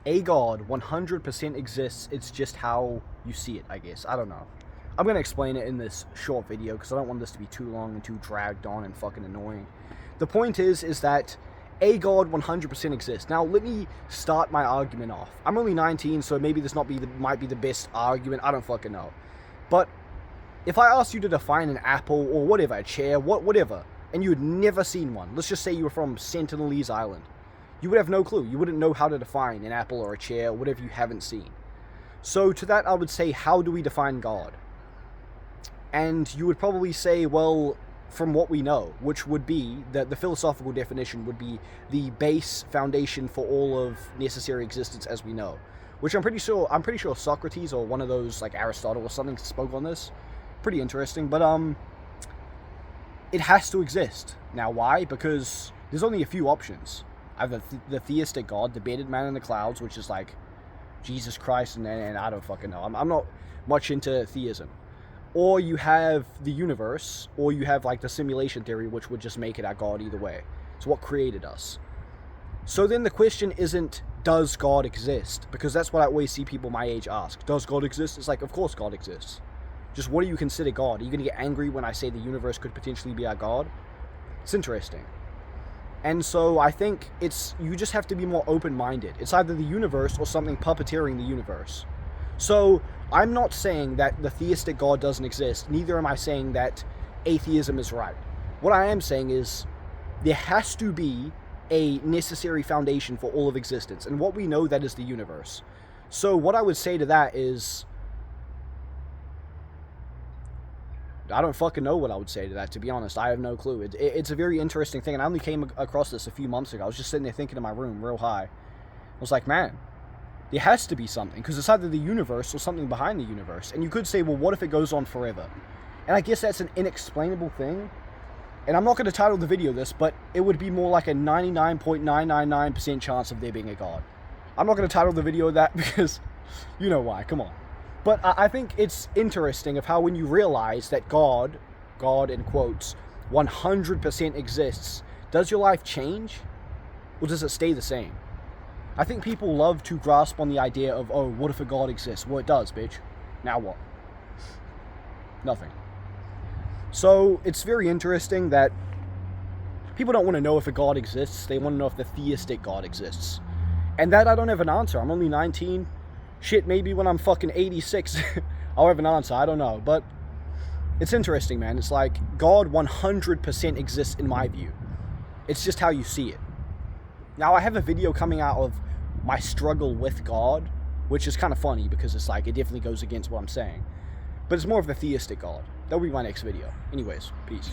A God 100% exists. It's just how you see it, I guess. I don't know. I'm going to explain it in this short video because I don't want this to be too long and too dragged on and fucking annoying. The point is that a God 100% exists. Now, let me start my argument off. I'm only 19, so maybe this might be the best argument. I don't fucking know. But if I asked you to define an apple or whatever, a chair, whatever, and you had never seen one, let's just say you were from Sentinelese Island, you would have no clue. You wouldn't know how to define an apple or a chair or whatever you haven't seen. So to that I would say, how do we define God? And you would probably say, well, from what we know, which would be that the philosophical definition would be the base foundation for all of necessary existence as we know. Which I'm pretty sure Socrates or one of those like Aristotle or something spoke on this. Pretty interesting, but it has to exist. Now why? Because there's only a few options. Either the theistic God, the bearded man in the clouds, which is like Jesus Christ, and I don't fucking know. I'm not much into theism. Or you have the universe, or you have like the simulation theory, which would just make it our God either way. It's what created us. So then the question isn't, does God exist? Because that's what I always see people my age ask. Does God exist? It's like, of course God exists. Just what do you consider God? Are you going to get angry when I say the universe could potentially be our God? It's interesting. And so I think you just have to be more open-minded. It's either the universe or something puppeteering the universe. So I'm not saying that the theistic God doesn't exist. Neither am I saying that atheism is right. What I am saying is there has to be a necessary foundation for all of existence. And what we know, that is the universe. So what I would say to that is, I don't fucking know what I would say to that, to be honest. I have no clue. It's a very interesting thing, and I only came across this a few months ago. I was just sitting there thinking in my room, real high. I was like, man, there has to be something, because it's either the universe or something behind the universe. And you could say, well, what if it goes on forever? And I guess that's an inexplainable thing. And I'm not going to title the video this, but it would be more like a 99.999% chance of there being a God. I'm not going to title the video that because you know why, come on. But I think it's interesting of how when you realize that God in quotes, 100% exists, does your life change? Or does it stay the same? I think people love to grasp on the idea of, oh, what if a God exists? Well, it does, bitch. Now what? Nothing. So it's very interesting that people don't want to know if a God exists. They want to know if the theistic God exists. And that I don't have an answer. I'm only 19. Shit, maybe when I'm fucking 86, I'll have an answer. I don't know. But it's interesting, man. It's like God 100% exists in my view. It's just how you see it. Now, I have a video coming out of my struggle with God, which is kind of funny because it's like it definitely goes against what I'm saying. But it's more of the theistic God. That'll be my next video. Anyways, peace.